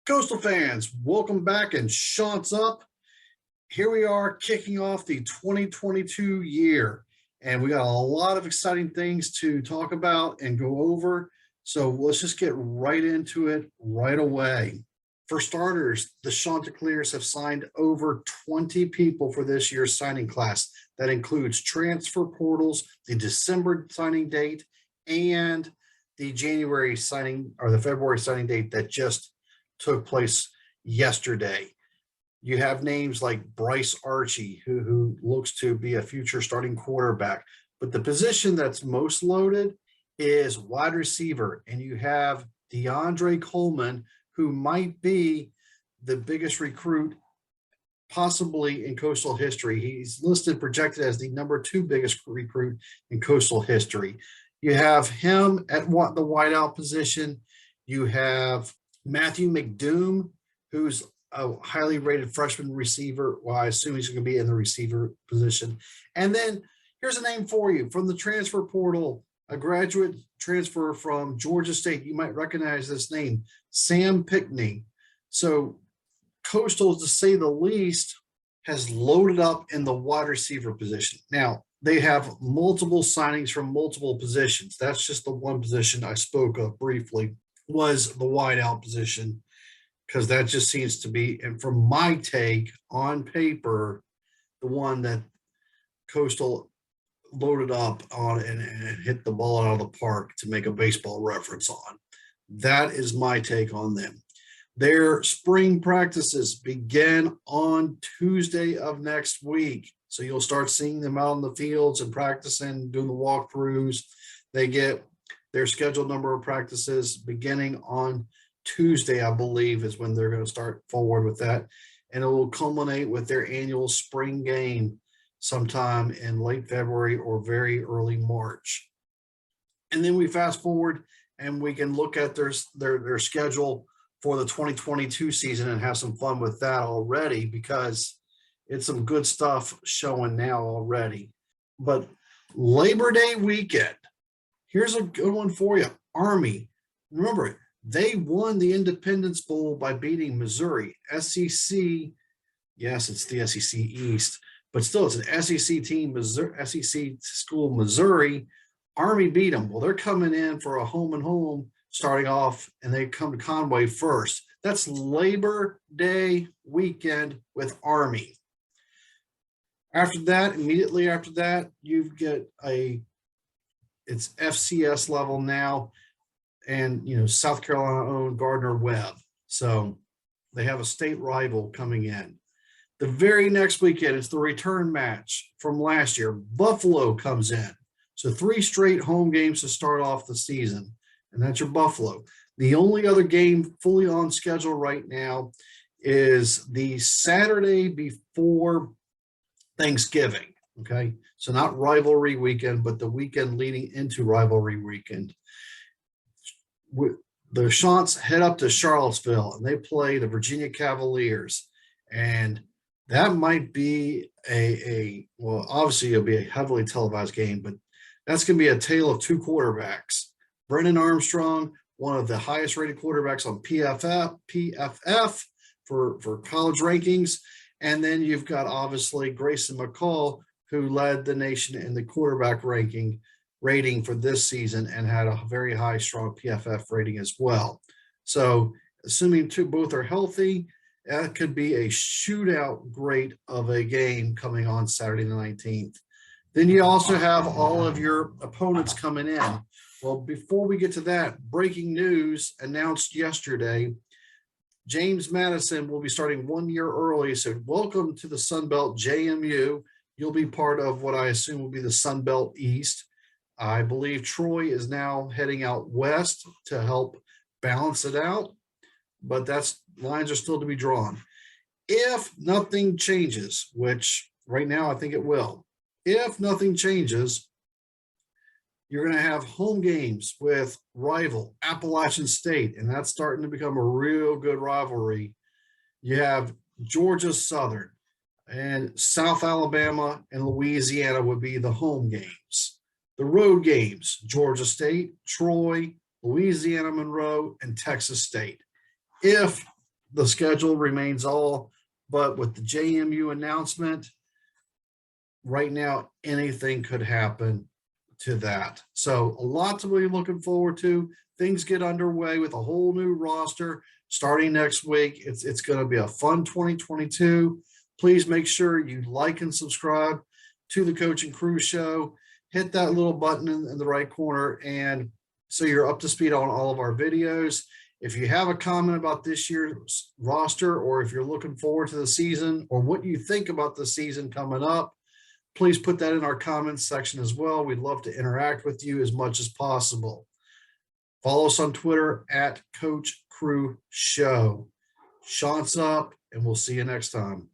Coastal fans, welcome back and shots up. Here we are kicking off the 2022 year, and we got a lot of exciting things to talk about and go over. So let's just get right into it right away. For starters, the Chanticleers have signed over 20 people for this year's signing class. That includes transfer portals, the December signing date, and the January signing or the February signing date that just took place yesterday. You have names like Bryce Archie, who looks to be a future starting quarterback. But the position that's most loaded is wide receiver. And you have DeAndre Coleman, who might be the biggest recruit possibly in Coastal history. He's listed, projected as the number 2 biggest recruit in Coastal history. You have him at the wideout position. You have Matthew McDoom, who's a highly rated freshman receiver. Well, I assume he's going to be in the receiver position. And then here's a name for you from the transfer portal, a graduate transfer from Georgia State. You might recognize this name, Sam Pinkney. So Coastal, to say the least, has loaded up in the wide receiver position. Now, they have multiple signings from multiple positions. That's just the one position I spoke of briefly, was the wideout position, because that just seems to be, and from my take on paper, the one that Coastal loaded up on and hit the ball out of the park, to make a baseball reference on. That is my take on them. Their spring practices begin on Tuesday of next week. So you'll start seeing them out in the fields and practicing, doing the walkthroughs. They get their scheduled number of practices beginning on Tuesday, I believe, is when they're going to start forward with that. And it will culminate with their annual spring game sometime in late February or very early March. And then we fast forward and we can look at their schedule for the 2022 season and have some fun with that already, because it's some good stuff showing now already. But Labor Day weekend, here's a good one for you. Army. Remember, they won the Independence Bowl by beating Missouri. SEC, yes, it's the SEC East, but still it's an SEC team, Missouri, SEC school, Missouri. Army beat them. Well, they're coming in for a home and home starting off, and they come to Conway first. That's Labor Day weekend with Army. After that, immediately after that, you get it's FCS level now, and South Carolina owned Gardner-Webb. So they have a state rival coming in. The very next weekend, it's the return match from last year. Buffalo comes in. So 3 straight home games to start off the season, and that's your Buffalo. The only other game fully on schedule right now is the Saturday before Thanksgiving. Okay, so not rivalry weekend, but the weekend leading into rivalry weekend. The Chants head up to Charlottesville and they play the Virginia Cavaliers, and that might be well, obviously it'll be a heavily televised game, but that's going to be a tale of 2 quarterbacks. Brennan Armstrong, one of the highest rated quarterbacks on PFF for college rankings, and then you've got obviously Grayson McCall, who led the nation in the quarterback rating for this season and had a very high, strong PFF rating as well. So assuming both are healthy, that could be a shootout great of a game coming on Saturday the 19th. Then you also have all of your opponents coming in. Well, before we get to that, breaking news announced yesterday, James Madison will be starting 1 year early. So welcome to the Sun Belt, JMU. You'll be part of what I assume will be the Sun Belt East. I believe Troy is now heading out west to help balance it out, but lines are still to be drawn. If nothing changes, which right now I think it will, if nothing changes, you're going to have home games with rival Appalachian State, and that's starting to become a real good rivalry. You have Georgia Southern, and South Alabama and Louisiana would be the home games. The road games, Georgia State, Troy, Louisiana Monroe, and Texas State. If the schedule remains all, but with the JMU announcement, right now, anything could happen to that. So a lot to be looking forward to. Things get underway with a whole new roster starting next week. It's going to be a fun 2022. Please make sure you like and subscribe to the Coach and Crew Show. Hit that little button in the right corner, and so you're up to speed on all of our videos. If you have a comment about this year's roster, or if you're looking forward to the season, or what you think about the season coming up, please put that in our comments section as well. We'd love to interact with you as much as possible. Follow us on Twitter at Coach Crew Show. Shots up, and we'll see you next time.